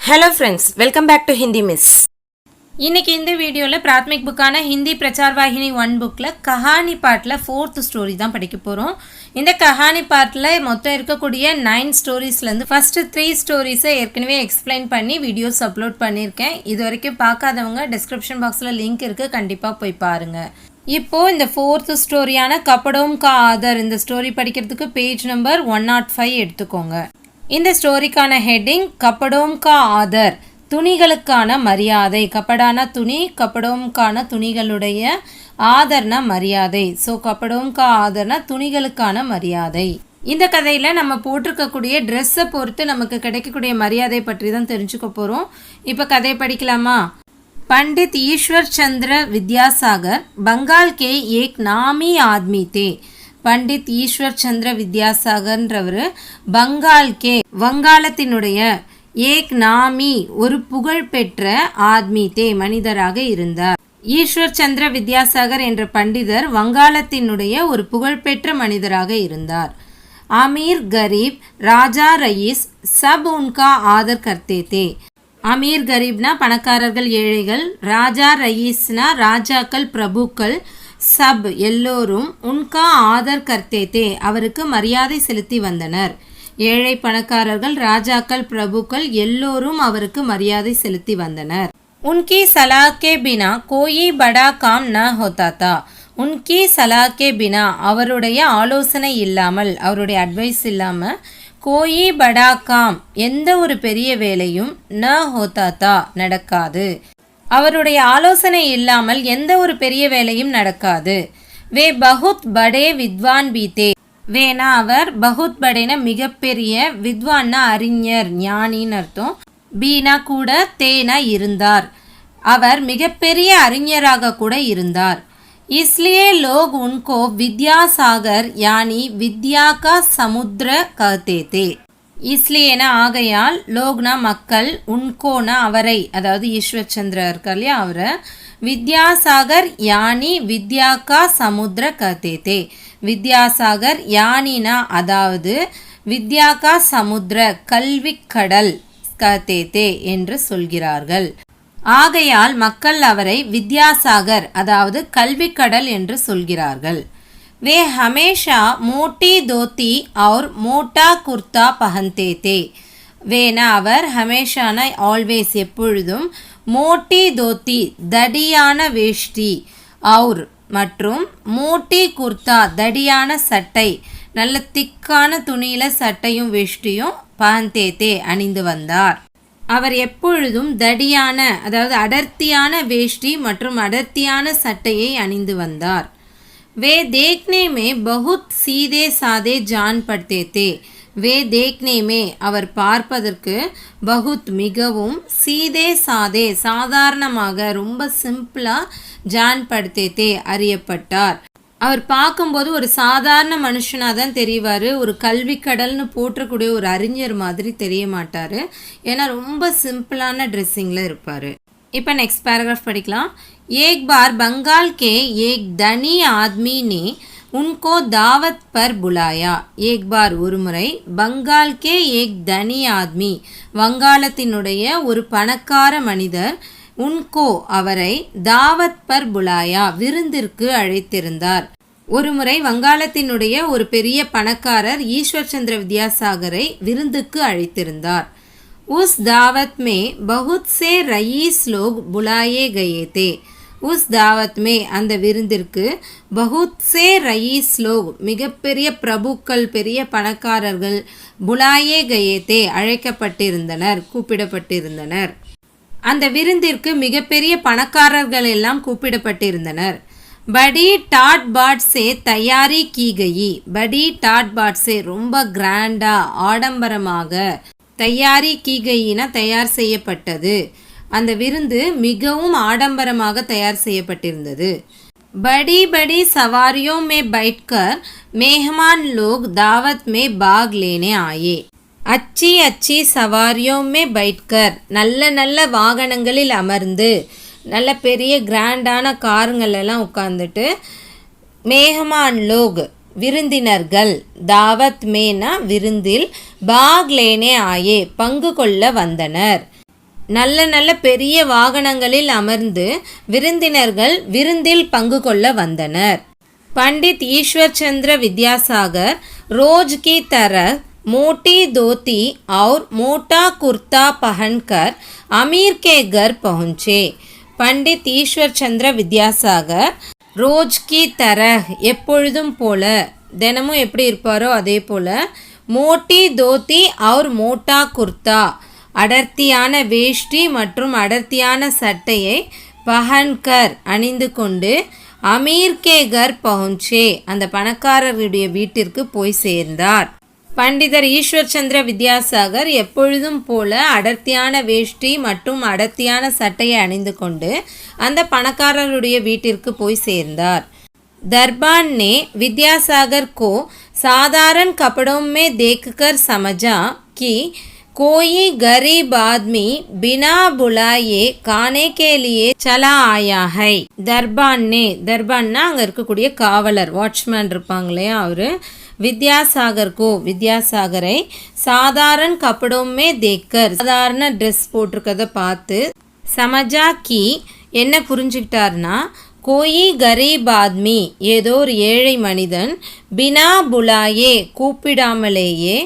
Hello friends, welcome back to Hindi miss. இன்னைக்கு இந்த வீடியோவில் பிராத்மிக் புக்கான ஹிந்தி பிரச்சார் வாகினி 1 புக்கில் கஹானி பார்ட்டில் 4th ஸ்டோரி தான் படிக்க போகிறோம். இந்த கஹானி பார்ட்டில் மொத்தம் இருக்கக்கூடிய 9 ஸ்டோரிஸ்லேருந்து ஃபஸ்ட்டு 3 ஸ்டோரிஸை ஏற்கனவே எக்ஸ்பிளைன் பண்ணி வீடியோஸ் அப்லோட் பண்ணியிருக்கேன். இது வரைக்கும் பார்க்காதவங்க டிஸ்கிரிப்ஷன் பாக்ஸில் லிங்க் இருக்குது, கண்டிப்பாக போய் பாருங்கள். இப்போது இந்த 4th ஸ்டோரியான கப்படோம் கா ஆதர் இந்த ஸ்டோரி படிக்கிறதுக்கு பேஜ் நம்பர் 105 எடுத்துக்கோங்க. இந்த ஸ்டோரிக்கான ஹெட்டிங் கப்படோம் கா ஆதர், துணிகளுக்கான மரியாதை. கப்படான துணி, கப்படோம்கான துணிகளுடைய, ஆதர்னா மரியாதை. ஸோ கப்படோம் கா ஆதர்னா துணிகளுக்கான மரியாதை. இந்த கதையில் நம்ம போட்டிருக்கக்கூடிய ட்ரெஸ்ஸை பொறுத்து நமக்கு கிடைக்கக்கூடிய மரியாதை பற்றி தான் தெரிஞ்சுக்க போகிறோம். இப்போ கதை படிக்கலாமா? पंडित ईश्वर चंद्र विद्यासागर बंगाल के एक नामी आदमी थे. पंडित ईश्वर चंद्र विद्यासागरன்றவர் பங்கால் கே, வங்காளத்தினுடைய, ஏக் நாமி ஒரு புகழ்பெற்ற, ஆத்மி தே மனிதராக இருந்தார். ஈஸ்வர் சந்திர வித்யாசாகர் என்ற பண்டிதர் வங்காளத்தினுடைய ஒரு புகழ்பெற்ற மனிதராக இருந்தார். அமீர் கரீப் ராஜா ரயீஸ் சப் உன்கா ஆதர் கர்த்தே தே. அமீர் கரீப்னா பணக்காரர்கள் ஏழைகள், ராஜா ரயீஸ்னா ராஜாக்கள் பிரபுக்கள், சப் எல்லோரும், உன்கா ஆதர் கர்த்தே தே அவருக்கு மரியாதை செலுத்தி வந்தனர். ஏழை பணக்காரர்கள் ராஜாக்கள் பிரபுக்கள் எல்லோரும் அவருக்கு மரியாதை செலுத்தி வந்தனர். உன்கி சலாக்கே பினா கோயி படா காம் ந ஹோதா தா. உன்கி சலாக்கே பினா அவருடைய ஆலோசனை இல்லாமல், அவருடைய அட்வைஸ் இல்லாமல், கோயி படா காம் எந்த ஒரு பெரிய வேலையும், ந ஹோதா தா நடக்காது. அவருடைய ஆலோசனை இல்லாமல் எந்த ஒரு பெரிய வேலையும் நடக்காது. வே பகுத் படே வித்வான் பீதே. வேணா அவர், பகுத் படேனா மிகப்பெரிய, வித்வான்னா அறிஞர் ஞானின்னு அர்த்தம், பீனா கூட, தேனா இருந்தார், அவர் மிகப்பெரிய அறிஞராக கூட இருந்தார். इसलिए लोग उनको विद्यासागर यानी विद्या का समुद्र कहते थे. इसलिएனா ஆகையால், லோக்னா மக்கள், உன்கோனா அவரை, அதாவது ஈஸ்வர் சந்திர இருக்கார் இல்லையா அவரை, வித்யாசாகர் யானி வித்யா கா சமுத்திர கஹ்தே தே. வித்யாசாகர் யானினா அதாவது, வித்யா கா சமுத்திர கல்விக்கடல், கஹ்தே தே என்று சொல்கிறார்கள். ஆகையால் மக்கள் அவரை வித்யாசாகர் அதாவது கல்விக்கடல் என்று சொல்கிறார்கள். வே ஹமேஷா மோட்டி தோத்தி और மோட்டா குர்தா பஹன்தே தே. வேனா அவர், ஹமேஷானா ஆல்வேஸ் எப்பொழுதும், மோட்டி தோத்தி தடியான வேஷ்டி, और மற்றும் மோட்டி குர்தா தடியான சட்டை, நல்ல திக்கான துணியில சட்டையும் வேஷ்டியும், பஹன்தே தே அணிந்து வந்தார். அவர் எப்பொழுதும் தடியான அதாவது அடர்த்தியான வேஷ்டி மற்றும் அடர்த்தியான சட்டையை அணிந்து வந்தார். வே தேக்னே மே பகுத் சீதே சாதே ஜான் படுத்தே தே. வே தேக்னே மே அவர் பார்ப்பதற்கு, பகுத் மிகவும், சீதே சாதே சாதாரணமாக, ரொம்ப சிம்பிளாக, ஜான் படுத்தே தே அறியப்பட்டார். அவர் பார்க்கும்போது ஒரு சாதாரண மனுஷனாக தான் தெரிவார். ஒரு கல்வி கடல்னு போற்றக்கூடிய ஒரு அறிஞர் மாதிரி தெரிய மாட்டார். ஏன்னா ரொம்ப சிம்பிளான ட்ரெஸ்ஸிங்கில் இருப்பார். இப்போ நெக்ஸ்ட் பேராகிராஃப் படிக்கலாம். ஏக் பார் பங்கால் கே ஏக் தனி ஆத்மி நே உன்கோ தாவத் பர் புலாயா. ஏக் பார் ஒரு முறை, பங்கால் கே ஏக் தனி ஆத்மி வங்காளத்தினுடைய ஒரு பணக்கார மனிதர், உன்கோ அவரை, தாவத் பர் புலாயா விருந்திற்கு அழைத்திருந்தார். ஒரு முறை வங்காளத்தினுடைய ஒரு பெரிய பணக்காரர் ஈஸ்வர் சந்திர வித்யாசாகரை விருந்துக்கு அழைத்திருந்தார். உஸ் தாவத் மே பகுத் சே ரயீஸ் லோக் புலாயே கயே தே. உஸ் தாவத் மே அந்த விருந்திற்கு, பகுத் சே ரயீஸ் லோக் மிகப்பெரிய பிரபுக்கள், பெரிய பணக்காரர்கள், புலாயே கயே தே அழைக்கப்பட்டிருந்தனர், கூப்பிடப்பட்டிருந்தனர். அந்த விருந்திற்கு மிகப்பெரிய பணக்காரர்கள் எல்லாம் கூப்பிடப்பட்டிருந்தனர். படி டாட் பாட் சே தயாரி கீ கயி. படி டாட் பாட் சே ரொம்ப கிராண்டா, ஆடம்பரமாக, தயாரி கீ கயினா தயார் செய்யப்பட்டது. அந்த விருந்து மிகவும் ஆடம்பரமாக தயார் செய்யப்பட்டிருந்தது. படி படி சவாரியோ மே பைட்கர் மேஹமான் லோக் தாவத் மே பாக் லேனே ஆயே. அச்சி அச்சி சவாரியோ மே பைட்கர் நல்ல நல்ல வாகனங்களில் அமர்ந்து, நல்ல பெரிய கிராண்டான காருங்களெல்லாம் உட்காந்துட்டு, மேஹமான் லோக் விருந்தினர்கள், தாவத் மேனா விருந்தில், பாக் லேனே ஆயே பங்கு கொள்ள வந்தனர். நல்ல நல்ல பெரிய வாகனங்களில் அமர்ந்து விருந்தினர்கள் விருந்தில் பங்கு கொள்ள வந்தனர். पंडित ईश्वर चंद्र विद्यासागर रोज की तरह मोटी धोती और मोटा कुर्ता पहनकर अमीर के घर पहुँचे. पंडित ईश्वर चंद्र विद्यासागर ரோஜ் கி தரஹ் எப்பொழுதும் போல, தினமும் எப்படி இருப்பாரோ அதே போல, மோட்டி தோத்தி அவர் மோட்டா குர்தா அடர்த்தியான வேஷ்டி மற்றும் அடர்த்தியான சட்டையை பஹன்கர் அணிந்து கொண்டு அமீர் கே கர் பहुंचे அந்த பணக்காரருடைய வீட்டிற்கு போய் சேர்ந்தார். பண்டிதர் ஈஸ்வர் சந்திர வித்யாசாகர் எப்பொழுதும் போல அடர்த்தியான வேஷ்டி மற்றும் அடர்த்தியான சட்டையை அணிந்து கொண்டு அந்த பணக்காரருடைய வீட்டிற்கு போய் சேர்ந்தார். दरबान ने विद्यासागर को साधारण कपड़ों में देखकर समझा कि कोई गरीब आदमी बिना बुलाए खाने के लिए चला आया है. தர்பான்னா அங்கே இருக்கக்கூடிய காவலர், வாட்ச்மேன் இருப்பாங்க இல்லையா, அவர் வித்யாசாகரை சாதாரண கப்படோமே தேக்கர் சாதாரண ட்ரெஸ் போட்டிருக்கதை பார்த்து சமஜா கி என்ன புரிஞ்சுக்கிட்டார்னா, கோயி கரீப் ஆத்மி ஏதோ ஒரு ஏழை மனிதன் பினா புலாயே கூப்பிடாமலேயே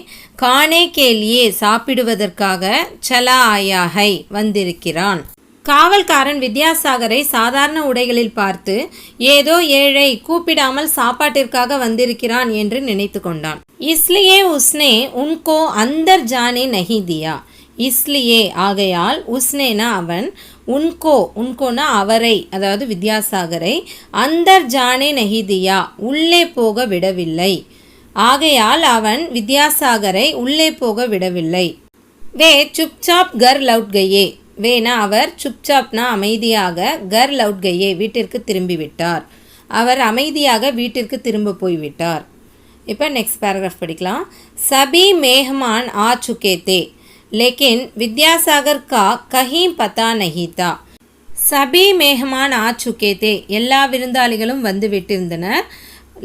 கானே கேலியே சாப்பிடுவதற்காக சலா ஆயாஹை வந்திருக்கிறான். காவல்காரன் வித்யாசாகரை சாதாரண உடைகளில் பார்த்து ஏதோ ஏழை கூப்பிடாமல் சாப்பாட்டிற்காக வந்திருக்கிறான் என்று நினைத்து கொண்டான். இஸ்லியே உஸ்னே உன்கோ அந்தர் ஜானே நஹி தியா. இஸ்லியே ஆகையால், உஸ்னேனா அவன், உன்கோனா அவரை, அதாவது வித்யாசாகரை, அந்தர் ஜானே நஹி தியா உள்ளே போக விடவில்லை. ஆகையால் அவன் வித்யாசாகரை உள்ளே போக விடவில்லை. வே சுப்சாப் கர் லவுட் கயே. வேனா அவர், சுப்சாப்னா அமைதியாக, கர் லவுட் கயே வீட்டிற்கு திரும்பிவிட்டார். அவர் அமைதியாக வீட்டிற்கு திரும்ப போய்விட்டார். இப்போ நெக்ஸ்ட் பேராகிராஃப் படிக்கலாம். சபி மேஹமான் ஆ சுகே தே लेकिन विद्यासागर का कहीं पता नहीं था. சபி மேஹமான் ஆ சுகே தே எல்லா விருந்தாளிகளும் வந்து விட்டிருந்தனர்.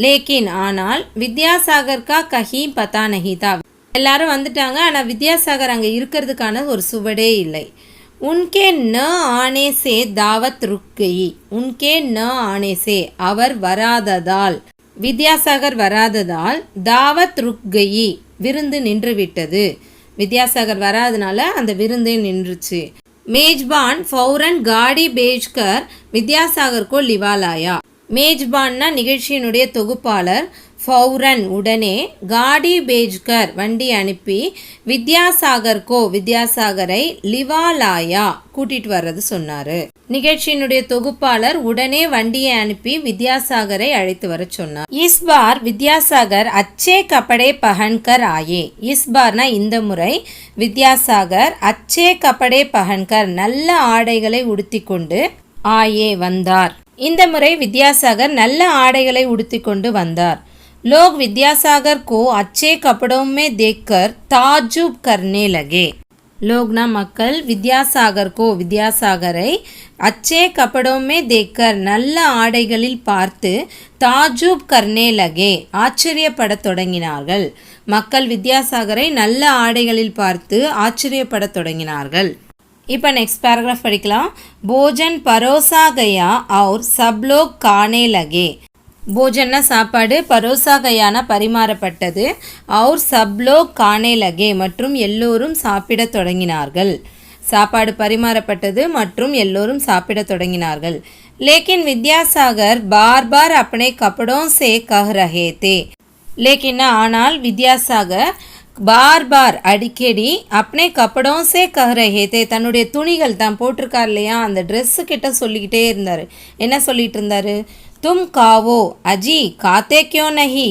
லேக்கின் ஆனால், வித்யாசாகர் கா கஹி பதா நஹி தா எல்லாரும் வந்துட்டாங்க, ஆனால் வித்யாசாகர் அங்கே இருக்கிறதுக்கான ஒரு சுவடே இல்லை. உன்கே ந ஆனே சே தாவத் ருக் கயி. உன்கே ந ஆனே சே அவர் வராததால், வித்யாசாகர் வராததால், தாவத் ருக் கயி விருந்து நின்றுவிட்டது. வித்யாசாகர் வராதனால அந்த விருந்தே நின்றுச்சு. மேஜ்பான் ஃபௌரன் காடி பேஜ்கர் வித்யாசாகர் கோ லிவாலாயா. மேஜ்பான்னா நிகழ்ச்சியினுடைய தொகுப்பாளர், ஃபௌரன் உடனே, காடி பேஜ்கர் வண்டி அனுப்பி, வித்யாசாகரை லிவாலாயா கூட்டிட்டு வர்றது சொன்னார். நிகழ்ச்சியினுடைய தொகுப்பாளர் உடனே வண்டியை அனுப்பி வித்யாசாகரை அழைத்து வர சொன்னார். இஸ் பார் வித்யாசாகர் அச்சே கப்படே பஹன்கர் ஆயே. இஸ் பார்னா இந்த முறை, வித்யாசாகர் அச்சே கப்படே பஹன்கர் நல்ல ஆடைகளை உடுத்தி கொண்டு, ஆயே வந்தார். இந்த முறை வித்யாசாகர் நல்ல ஆடைகளை உடுத்தி கொண்டு வந்தார். लोग विद्यासागर को अच्छे कपड़ों में देखकर ताजुब करने लगे. लोगना மக்கள், வித்யாசாகர் கோ வித்யாசாகரை, அச்சே கப்படோ மே தேக்கர் நல்ல ஆடைகளில் பார்த்து, தாஜூப் கர்னே லகே ஆச்சரியப்படத் தொடங்கினார்கள். மக்கள் வித்யாசாகரை நல்ல ஆடைகளில் பார்த்து ஆச்சரியப்படத் தொடங்கினார்கள். இப்போ நெக்ஸ்ட் பேராகிராஃப் படிக்கலாம். போஜன் பரோசா கயா और सब लोग खाने लगे. போஜன்னா சாப்பாடு, பரோசா கயான பரிமாறப்பட்டது, और सब लोग खाने लगे மற்றும் எல்லோரும் சாப்பிடத் தொடங்கினார்கள். சாப்பாடு பரிமாறப்பட்டது மற்றும் எல்லோரும் சாப்பிடத் தொடங்கினார்கள். लेकिन विद्यासागर बार बार अपने कपड़ों से कह रहे थे. लेकिन ஆனால் வித்யாசாகர் பார் பார் அடிக்கடி அப்னே கப்படோம் சே கஹ் ரஹே தே தன்னுடைய துணிகள் தான் போட்டிருக்கார் இல்லையா அந்த ட்ரெஸ்ஸு கிட்ட சொல்லிக்கிட்டே இருந்தார். என்ன சொல்லிட்டு இருந்தார்? தும் காவோ அஜி காத்தே கியோ நஹி.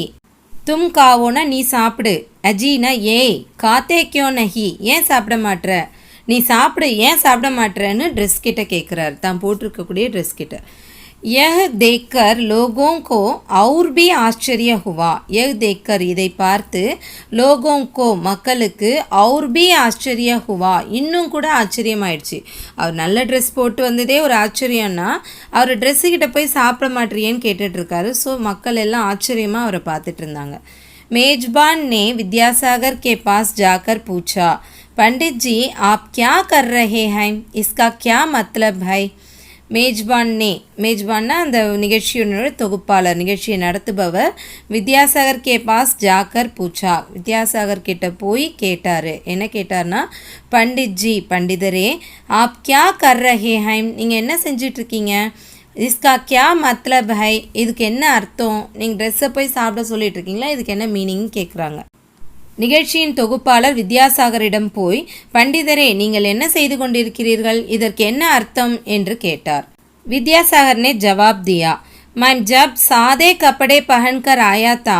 தும் காவோனா நீ சாப்பிடு, அஜினா ஏய், காத்தே கியோ நஹி ஏன் சாப்பிட மாட்ற, நீ சாப்பிடு ஏன் சாப்பிட மாட்டேன்னு ட்ரெஸ் கிட்ட கேட்குறாரு, தான் போட்டிருக்கக்கூடிய ட்ரெஸ் கிட்ட. यह देखकर लोगों को और भी आश्चर्य हुआ. यह देखकर இதை பார்த்து लोगों को மக்களுக்கு और भी आश्चर्य हुआ இன்னும் கூட ஆச்சரியமாயிடுச்சு. அவர் நல்ல ட்ரெஸ் போட்டு வந்ததே ஒரு ஆச்சரியம்னா அவர் ட்ரெஸ்ஸுக்கிட்ட போய் சாப்பிட மாட்டேறியேன்னு கேட்டுட்ருக்காரு. ஸோ மக்கள் எல்லாம் ஆச்சரியமாக அவரை பார்த்துட்டு இருந்தாங்க. मेजबान ने विद्यासागर के पास जाकर पूछा. पंडित जी आप क्या कर रहे हैं, इसका क्या मतलब है? மேஜ்பான்னா அந்த நிகழ்ச்சியோட தொகுப்பாளர், நிகழ்ச்சியை நடத்துபவர் வித்யாசாகர் கே பாஸ் ஜாக்கர் பூச்சா, வித்யாசாகர் கிட்ட போய் கேட்டார். என்ன கேட்டார்னா, பண்டிட்ஜி பண்டிதரே ஆப் கியா கர் ரஹே ஹைம், நீங்கள் என்ன செஞ்சிட்ருக்கீங்க, இஸ்கா கியா மத்லப் ஹை, இதுக்கு என்ன அர்த்தம், நீங்கள் ட்ரெஸ்ஸை போய் சாப்பிட சொல்லிட்டு இருக்கீங்களா, இதுக்கு என்ன மீனிங் கேட்குறாங்க. நிகழ்ச்சியின் தொகுப்பாளர் வித்யாசாகரிடம் போய், பண்டிதரே நீங்கள் என்ன செய்து கொண்டிருக்கிறீர்கள், இதற்கு என்ன அர்த்தம் என்று கேட்டார். வித்யாசாகர் ने जवाब दिया, मैं जब सादे कपड़े पहनकर आया था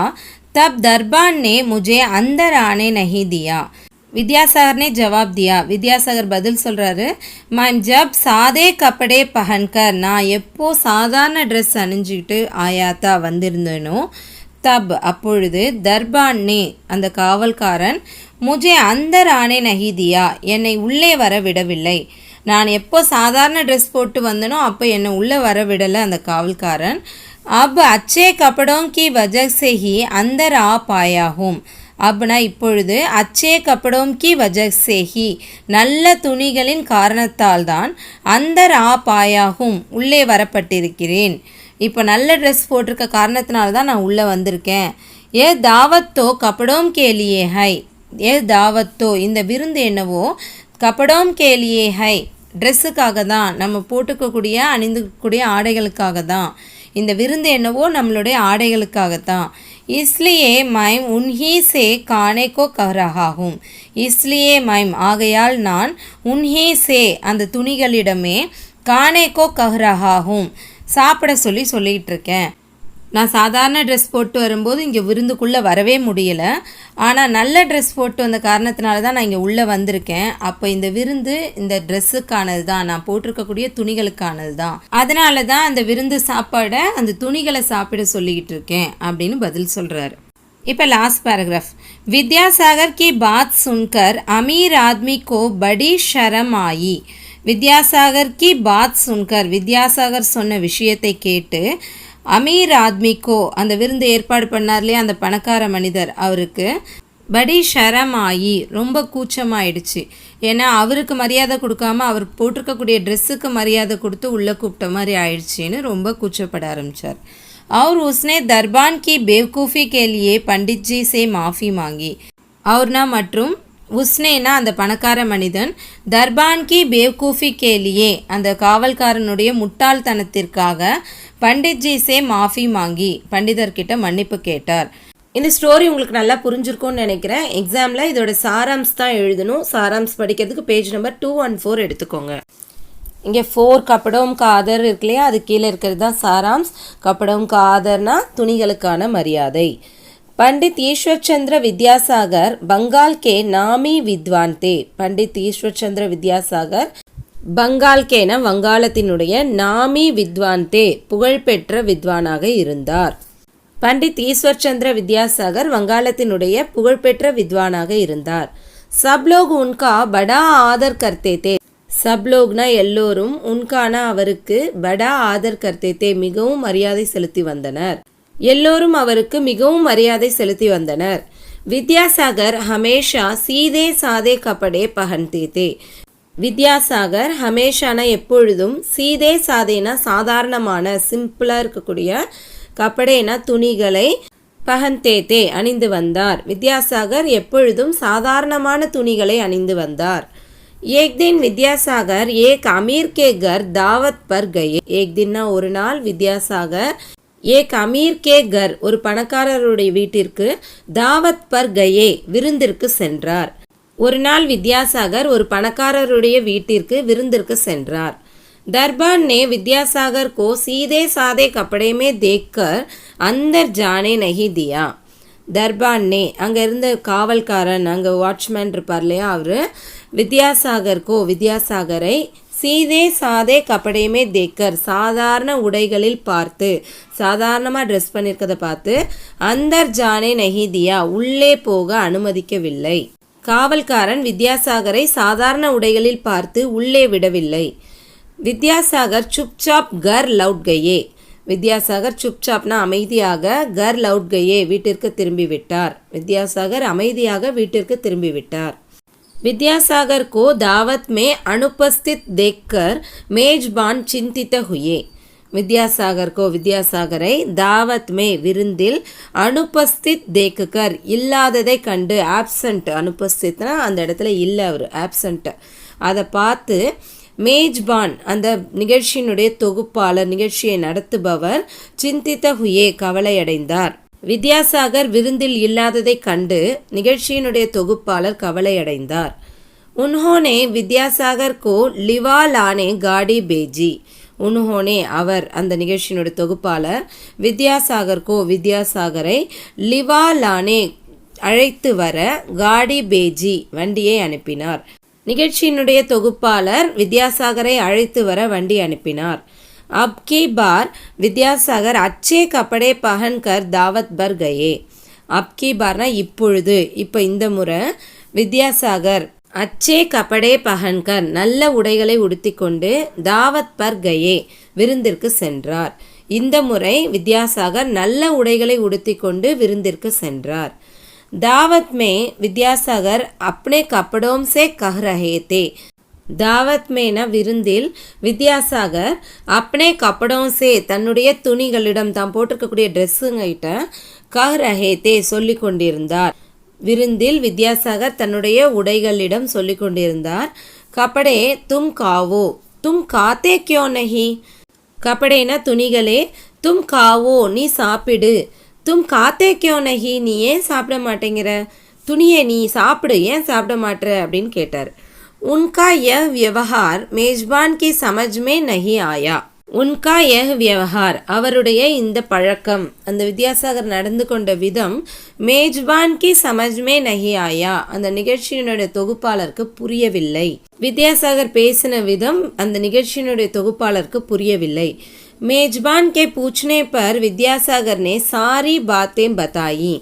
तब दरबान ने मुझे अंदर आने नहीं दिया. வித்யாசாகர் ने जवाब दिया, வித்யாசாகர் பதில் சொல்கிறாரு, मैं जब सादे कपड़े पहनकर, நான் எப்போ சாதாரண ட்ரெஸ் அணிஞ்சிக்கிட்டு ஆயாத்தா வந்திருந்தேனோ, தப் அப்பொழுது, தர்பான்னே அந்த காவல்காரன், முஜே அந்தர் ஆனே நஹிதியா என்னை உள்ளே வர விடவில்லை. நான் எப்போ சாதாரண ட்ரெஸ் போட்டு வந்தனோ அப்போ என்னை உள்ளே வர விடலை அந்த காவல்காரன். அப் அச்சே கப்படோம் கி வஜஹ் சே ஹி அந்தர் ஆ பாயாகும். அப்படின்னா இப்பொழுது அச்சே கப்படோம் கி வஜஹ் சே ஹி நல்ல துணிகளின் காரணத்தால் தான் அந்தர் ஆ பாயாகும் உள்ளே வரப்பட்டிருக்கிறேன். இப்போ நல்ல ட்ரெஸ் போட்டிருக்க காரணத்தினால தான் நான் உள்ளே வந்திருக்கேன். ஏ தாவத்தோ கப்படோம் கேலியே ஹை, ஏ தாவத்தோ இந்த விருந்து என்னவோ, கப்படோம் கேலியே ஹை ட்ரெஸ்ஸுக்காக தான், நம்ம போட்டுக்கக்கூடிய அணிந்துக்கூடிய ஆடைகளுக்காக தான். இந்த விருந்து என்னவோ நம்மளுடைய ஆடைகளுக்காகத்தான். இஸ்லியே மைம் உன்ஹி சே கானே கோ கஹ்ரஹாகும், இஸ்லியே மைம் ஆகையால் நான், உன்ஹி சே அந்த துணிகளிடமே, கானே கோ கஹ்ரஹாகும் சாப்பிட சொல்லிகிட்டு இருக்கேன். நான் சாதாரண ட்ரெஸ் போட்டு வரும்போது இங்கே விருந்துக்குள்ளே வரவே முடியலை, ஆனால் நல்ல ட்ரெஸ் போட்டு வந்த காரணத்தினால தான் நான் இங்கே உள்ளே வந்திருக்கேன். அப்போ இந்த விருந்து இந்த ட்ரெஸ்ஸுக்கானது தான், நான் போட்டிருக்கக்கூடிய துணிகளுக்கானது தான், அதனால தான் அந்த விருந்து சாப்பாடை அந்த துணிகளை சாப்பிட சொல்லிக்கிட்டு இருக்கேன் அப்படின்னு பதில் சொல்கிறாரு. இப்போ லாஸ்ட் பேராகிராஃப். வித்யாசாகர் கி பாத் சுன்கர் அமீர் ஆத்மி கோ படி ஷரம் ஆயி. வித்யாசாகர் கி பாத் சுன்கர் வித்யாசாகர் சொன்ன விஷயத்தை கேட்டு, அமீர் ஆத்மிக்கோ அந்த விருந்து ஏற்பாடு பண்ணார் இல்லையா அந்த பணக்கார மனிதர், அவருக்கு படி ஷரம் ஆயி ரொம்ப கூச்சமாயிடுச்சு. ஏன்னா அவருக்கு மரியாதை கொடுக்காம அவர் போட்டிருக்கக்கூடிய ட்ரெஸ்ஸுக்கு மரியாதை கொடுத்து உள்ளே கூப்பிட்ட மாதிரி ஆயிடுச்சின்னு ரொம்ப கூச்சப்பட ஆரம்பித்தார். அவர் உஸ்னே தர்பான் கி பேவ்கூஃபி கேலியே பண்டிட்ஜி சே மாஃபி மாங்கி. அவர்னா மற்றும் உஸ்னேனா அந்த பணக்கார மனிதன், தர்பான் கி பேவ்கூஃபி கேலியே அந்த காவல்காரனுடைய முட்டாள்தனத்திற்காக பண்டிட்ஜி சே மாஃபி மாங்கி பண்டிதர்கிட்ட மன்னிப்பு கேட்டார். இந்த ஸ்டோரி உங்களுக்கு நல்லா புரிஞ்சிருக்கும்னு நினைக்கிறேன். எக்ஸாமில் இதோட சாராம்ஸ் தான் எழுதணும். சாராம்ஸ் படிக்கிறதுக்கு பேஜ் நம்பர் 214 எடுத்துக்கோங்க. இங்கே 4 கப்படோம் கா ஆதர் இருக்கு இல்லையா, அது கீழே இருக்கிறது தான் சாராம்ஸ். கப்படோம் கா ஆதர்னா துணிகளுக்கான மரியாதை. पंडित ईश्वर चंद्र विद्यासागर बंगाल के नामी विद्वान थे. पंडित ईश्वर चंद्र विद्यासागर बंगाल के ना வங்காளத்தினுடைய நாமி வித்வான் தே புகழ்பெற்ற வித்வானாக இருந்தார். பண்டித் ஈஸ்வர் சந்திர வித்யாசாகர் வங்காளத்தினுடைய புகழ்பெற்ற வித்வானாக இருந்தார். சப் லோக் உன்கா படா ஆதர் கர்த்தே தே. சப் லோக்னா எல்லோரும், உன்கானா அவருக்கு, படா ஆதர் கர்த்தே தே மிகவும் மரியாதை செலுத்தி வந்தனர். எல்லோரும் அவருக்கு மிகவும் மரியாதை செலுத்தி வந்தனர். வித்யாசாகர் ஹமேஷா சீதே சாதே கப்படே பஹன்தே தே. வித்யாசாகர் ஹமேஷானா எப்பொழுதும், சீதே சாதேனா சாதாரணமான சிம்பிளாக இருக்கக்கூடிய, கப்படேனா துணிகளை, பஹன்தே தே அணிந்து வந்தார். வித்யாசாகர் எப்பொழுதும் சாதாரணமான துணிகளை அணிந்து வந்தார். ஏக் தின் வித்யாசாகர் ஏக் அமீர் கே கர் தாவத் பர் கயே. ஏக் தின்னா ஒரு நாள், வித்யாசாகர் ஏக் அமீர் கே கர் ஒரு பணக்காரருடைய வீட்டிற்கு, தாவத் பர் கயே விருந்திற்கு சென்றார். ஒரு நாள் வித்யாசாகர் ஒரு பணக்காரருடைய வீட்டிற்கு விருந்திற்கு சென்றார். दरबान ने विद्यासागर को सीधे सादे कपड़े में देखकर अंदर जाने नहीं दिया. தர்பான் நே அங்கே இருந்த காவல்காரன், அங்கே வாட்ச்மேன் இருப்பார் இல்லையா, அவர் வித்யாசாகரை சீதே சாதே கப்படையுமே தேக்கர் சாதாரண உடைகளில் பார்த்து, சாதாரணமாக ட்ரெஸ் பண்ணியிருக்கதை பார்த்து, அந்தர் ஜானே நஹிதியா உள்ளே போக அனுமதிக்கவில்லை. காவல்காரன் வித்யாசாகரை சாதாரண உடைகளில் பார்த்து உள்ளே விடவில்லை. வித்யாசாகர் சுப்சாப் கர் லவுட் கயே. வித்யாசாகர் சுப்சாப்னா அமைதியாக, கர் லவுட் கயே வீட்டிற்கு திரும்பிவிட்டார். வித்யாசாகர் அமைதியாக வீட்டிற்கு திரும்பிவிட்டார். विद्यासागर को दावत में अनुपस्थित देखकर मेजबान चिंतित हुए. வித்யாசாகரை தாவத் மே விருந்தில் அனுபஸ்தித் தேக்குகர் இல்லாததை கண்டு, ஆப்சண்ட், அனுபஸ்தித்னா அந்த இடத்துல இல்லை, அவர் ஆப்சண்ட், அதை பார்த்து மேஜ்பான் அந்த நிகழ்ச்சியினுடைய தொகுப்பாளர், நிகழ்ச்சியை நடத்துபவர் சிந்தித்த ஹுயே கவலையடைந்தார். வித்யாசாகர் விருந்தில் இல்லாததை கண்டு நிகழ்ச்சியினுடைய தொகுப்பாளர் கவலையடைந்தார். உன்ஹோனே வித்யாசாகர் கோ லிவா லானே காடி பேஜி. உன்ஹோனே அவர், அந்த நிகழ்ச்சியினுடைய தொகுப்பாளர், வித்யாசாகரை லிவா லானே அழைத்து வர காடி பேஜி வண்டியை அனுப்பினார். நிகழ்ச்சியினுடைய தொகுப்பாளர் வித்யாசாகரை அழைத்து வர வண்டி அனுப்பினார். அப் கி பார் வித்யாசாகர் அச்சே கப்படே பஹன்கர் தாவத் பர் கயே. அப் கி பார்னா இப்பொழுது, இப்போ இந்த முறை வித்யாசாகர் அச்சே கப்படே பஹன்கர் நல்ல உடைகளை உடுத்திக்கொண்டு தாவத் பர் கயே விருந்திற்கு சென்றார். இந்த முறை வித்யாசாகர் நல்ல உடைகளை உடுத்திக்கொண்டு விருந்திற்கு சென்றார். दावत में विद्यासागर अपने कपड़ों से कह रहे थे. தாவத் மேனா விருந்தில் வித்யாசாகர் அப்னே கப்படோசே தன்னுடைய துணிகளிடம், தாம் போட்டிருக்கக்கூடிய ட்ரெஸ்ஸுங்கிட்ட கஹ் ரஹே தே சொல்லி கொண்டிருந்தார். விருந்தில் வித்யாசாகர் தன்னுடைய உடைகளிடம் சொல்லி கொண்டிருந்தார். கப்படே தும் காவோ, தும் காத்தே கியோ நஹி. கப்படேனா துணிகளே, தும் காவோ நீ சாப்பிடு, தும் காத்தே கியோ நஹி நீ ஏன் சாப்பிட மாட்டேங்கிற, துணியை நீ சாப்பிடு, ஏன் சாப்பிட மாட்டேற அப்படின்னு கேட்டார். உன்கா யஹ் வியவஹார் மேஜ்பான் கி சமஜ் மே நஹி ஆயா. உன்கா யஹ் வியவஹார் அவருடைய இந்த பழக்கம், அந்த வித்யாசாகர் நடந்து கொண்ட விதம், மேஜ்பான் கி சமஜ் மே நஹி ஆயா அந்த நிகழ்ச்சியினுடைய தொகுப்பாளருக்கு புரியவில்லை. வித்யாசாகர் பேசின விதம் அந்த நிகழ்ச்சியினுடைய தொகுப்பாளருக்கு புரியவில்லை. मेजबान के पूछने पर विद्यासागर ने सारी बातें बताई.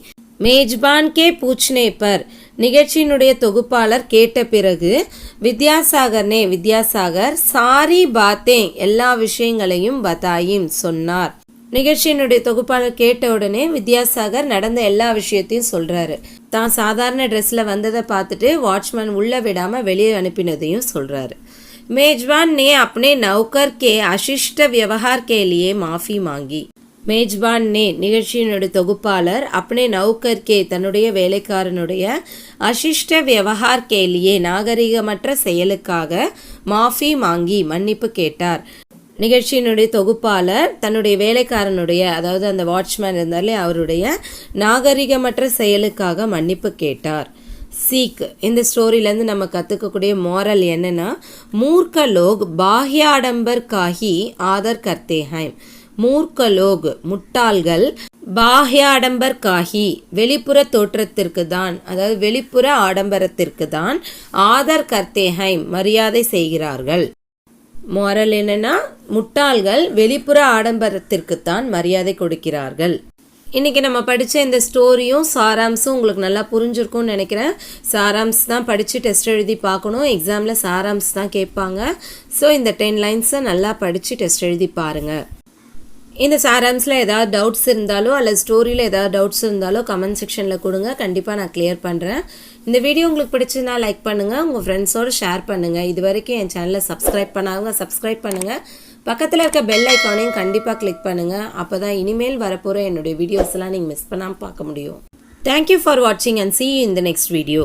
மேஜ்பான் கே பூச்னே பர் நிகழ்ச்சியினுடைய தொகுப்பாளர் கேட்ட பிறகு வித்யாசாகர் சாரி பாத்தே எல்லா விஷயங்களையும் பதாயும் சொன்னார். நிகழ்ச்சியினுடைய தொகுப்பாளர் கேட்ட உடனே வித்யாசாகர் நடந்த எல்லா விஷயத்தையும் சொல்றாரு. தான் சாதாரண ட்ரெஸ்ல வந்ததை பார்த்துட்டு வாட்ச்மேன் உள்ள விடாம வெளியே அனுப்பினதையும் சொல்றாரு. मेजबान ने अपने नौकर के अशिष्ट व्यवहार के लिए माफी मांगी. மேஜ்பான் நே நிகழ்ச்சியினுடைய தொகுப்பாளர் அப்னே நௌகர் கே தன்னுடைய வேலைக்காரனுடைய அசிஷ்ட வியவஹார் கேலியே நாகரிகமற்ற செயலுக்காக மாஃபி மாங்கி மன்னிப்பு கேட்டார். நிகழ்ச்சியினுடைய தொகுப்பாளர் தன்னுடைய வேலைக்காரனுடைய, அதாவது அந்த வாட்ச்மேன் இருந்தாலே அவருடைய நாகரிகமற்ற செயலுக்காக மன்னிப்பு கேட்டார். சீக், இந்த ஸ்டோரியிலேருந்து நம்ம கற்றுக்கக்கூடிய மோரல் என்னென்னா, மூர்க்க லோக் பாஹ்ய ஆடம்பர் காஹி ஆதர் கர்த்தே ஹைம். மூர்க்க லோக் முட்டாள்கள், பாஹ்ய ஆடம்பர் காஹி வெளிப்புற தோற்றத்திற்கு தான், அதாவது வெளிப்புற ஆடம்பரத்திற்கு தான், ஆதர் கர்த்தே ஹைம் மரியாதை செய்கிறார்கள். மோரல் என்னென்னா, முட்டாள்கள் வெளிப்புற ஆடம்பரத்திற்குத்தான் மரியாதை கொடுக்கிறார்கள். இன்றைக்கி நம்ம படித்த இந்த ஸ்டோரியும் சாராம்ஸும் உங்களுக்கு நல்லா புரிஞ்சிருக்கும்னு நினைக்கிறேன். சாராம்ஸ் தான் படித்து டெஸ்ட் எழுதி பார்க்கணும், எக்ஸாமில் சாராம்ஸ் தான் கேட்பாங்க. ஸோ இந்த 10 லைன்ஸை நல்லா படித்து டெஸ்ட் எழுதி பாருங்கள். இந்த சாராம்ஸில் ஏதாவது டவுட்ஸ் இருந்தாலோ அல்லது ஸ்டோரியில் ஏதாவது டவுட்ஸ் இருந்தாலோ கமெண்ட் செக்ஷனில் கொடுங்க, கண்டிப்பாக நான் கிளியர் பண்ணுறேன். இந்த வீடியோ உங்களுக்கு பிடிச்சதுனா லைக் பண்ணுங்கள், உங்கள் ஃப்ரெண்ட்ஸோடு ஷேர் பண்ணுங்கள். இது வரைக்கும் என் சேனலை சப்ஸ்கிரைப் பண்ணாங்க சப்ஸ்கிரைப் பண்ணுங்கள். பக்கத்தில் இருக்க பெல் ஐக்கானையும் கண்டிப்பாக கிளிக் பண்ணுங்கள். அப்போ தான் இனிமேல் வரப்போகிற என்னுடைய வீடியோஸ்லாம் நீங்கள் மிஸ் பண்ணாமல் பார்க்க முடியும். தேங்க்யூ ஃபார் வாட்சிங் and see you in the next video.